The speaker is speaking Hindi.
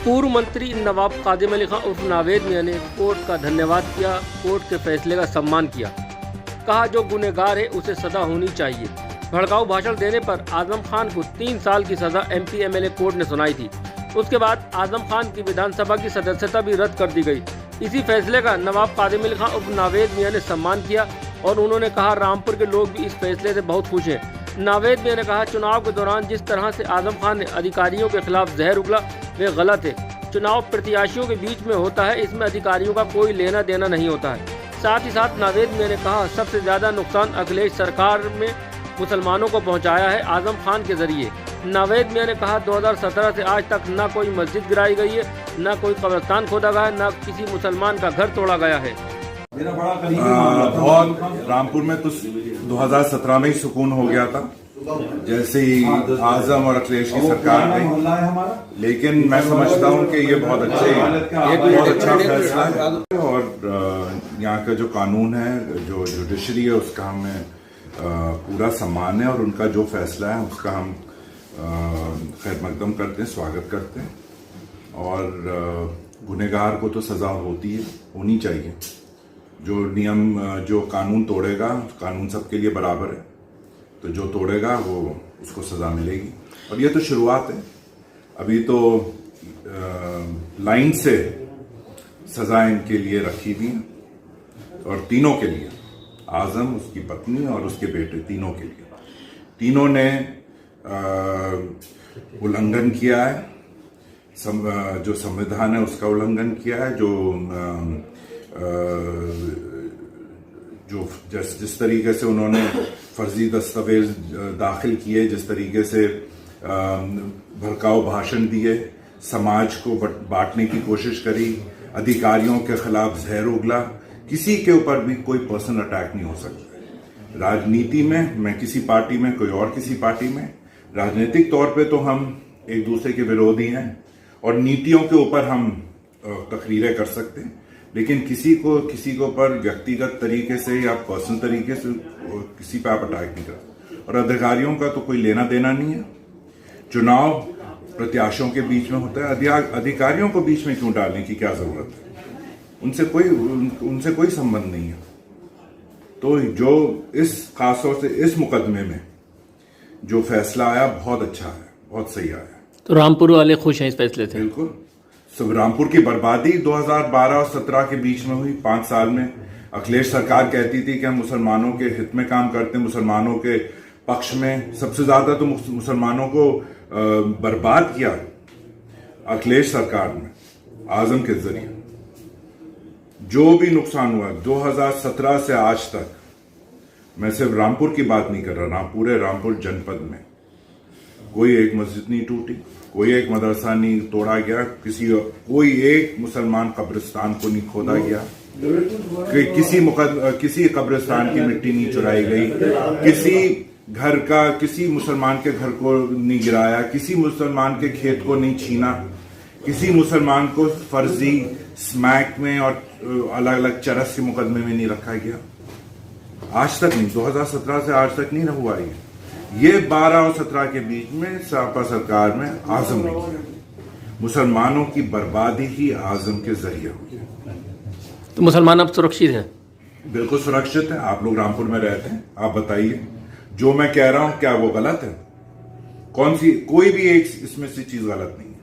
पूर्व मंत्री नवाब कादिम अली खान उर्फ नावेद मियां ने कोर्ट का धन्यवाद किया, कोर्ट के फैसले का सम्मान किया। कहा जो गुनहगार है उसे सजा होनी चाहिए। भड़काऊ भाषण देने पर आजम खान को 3 साल की सजा MP MLA कोर्ट ने सुनाई थी। उसके बाद आजम खान की विधानसभा की सदस्यता भी रद्द कर दी गई। इसी फैसले का नवाब कादिम अली खान उर्फ नावेद मियां ने सम्मान किया और उन्होंने कहा रामपुर के लोग भी इस फैसले से बहुत खुश हैं। नावेद मियां ने कहा चुनाव के दौरान जिस तरह से आजम खान ने अधिकारियों के खिलाफ जहर उगला वे गलत है। चुनाव प्रत्याशियों के बीच में होता है, इसमें अधिकारियों का कोई लेना देना नहीं होता है। साथ ही साथ नावेद मियां ने कहा सबसे ज्यादा नुकसान अखिलेश सरकार में मुसलमानों को पहुंचाया है आजम खान के जरिए। नावेद मियां ने कहा 2017 से आज तक न कोई मस्जिद गिराई गई है, न कोई कब्रिस्तान खोदा गया है, न किसी मुसलमान का घर तोड़ा गया है। बहुत रामपुर में तो 2017 में ही सुकून हो गया था जैसे ही आजम और अखिलेश की सरकार गई, लेकिन मैं समझता हूं कि ये बहुत अच्छा फैसला है और यहाँ का जो कानून है, जो जुडिशरी है, उसका हमें पूरा सम्मान है और उनका जो फैसला है उसका हम खैर मकदम करते हैं, स्वागत करते हैं। और गुनहगार को तो सजा होनी चाहिए। जो नियम, जो कानून तोड़ेगा, कानून सबके लिए बराबर है, तो जो तोड़ेगा वो उसको सजा मिलेगी। और ये तो शुरुआत है, अभी तो लाइन से सजा इनके लिए रखी हुई है और तीनों के लिए, आजम, उसकी पत्नी और उसके बेटे, तीनों के लिए, तीनों ने उल्लंघन किया है, जो संविधान है उसका उल्लंघन किया है, जो जिस तरीके से उन्होंने फर्जी दस्तावेज दाखिल किए, जिस तरीके से भड़काऊ भाषण दिए, समाज को बांटने की कोशिश करी, अधिकारियों के खिलाफ जहर उगला, किसी के ऊपर भी कोई पर्सनल अटैक नहीं हो सकता। राजनीति में, मैं किसी पार्टी में, कोई और किसी पार्टी में, राजनीतिक तौर पे तो हम एक दूसरे के विरोधी हैं और नीतियों के ऊपर हम तकरीरें कर सकते हैं, लेकिन किसी के ऊपर व्यक्तिगत तरीके से या पर्सनल तरीके से किसी पे आप अटैक नहीं करते। और अधिकारियों का तो कोई लेना देना नहीं है। चुनाव प्रत्याशियों के बीच में होता है, अधिकारियों को बीच में क्यों डालने की क्या जरूरत है? उनसे कोई संबंध नहीं है। तो जो खासतौर से इस मुकदमे में जो फैसला आया बहुत अच्छा है, बहुत सही आया। तो रामपुर वाले खुश हैं इस फैसले से? बिल्कुल। सब रामपुर की बर्बादी 2012 और 17 के बीच में हुई। 5 साल में अखिलेश सरकार कहती थी कि हम मुसलमानों के हित में काम करते हैं, मुसलमानों के पक्ष में। सबसे ज्यादा तो मुसलमानों को बर्बाद किया अखिलेश सरकार ने, आजम के जरिए। जो भी नुकसान हुआ 2017 से आज तक, मैं सिर्फ रामपुर की बात नहीं कर रहा, रामपुर जनपद में कोई एक मस्जिद नहीं टूटी, कोई एक मदरसा नहीं तोड़ा गया, कोई एक मुसलमान कब्रिस्तान को नहीं खोदा गया, किसी कब्रिस्तान की मिट्टी नहीं चुराई गई, किसी मुसलमान के घर को नहीं गिराया, किसी मुसलमान के खेत को नहीं छीना, किसी मुसलमान को फर्जी स्मैक में और अलग अलग चरस के मुकदमे में नहीं रखा गया। आज तक नहीं, 2017 से आज तक नहीं हुआ ये 12 और 17 के बीच में सपा सरकार में आजम ने किया। मुसलमानों की बर्बादी ही आजम के जरिए हुई। तो मुसलमान अब सुरक्षित है? बिल्कुल सुरक्षित है। आप लोग रामपुर में रहते हैं, आप बताइए जो मैं कह रहा हूं क्या वो गलत है? कोई भी एक इसमें से चीज गलत नहीं है।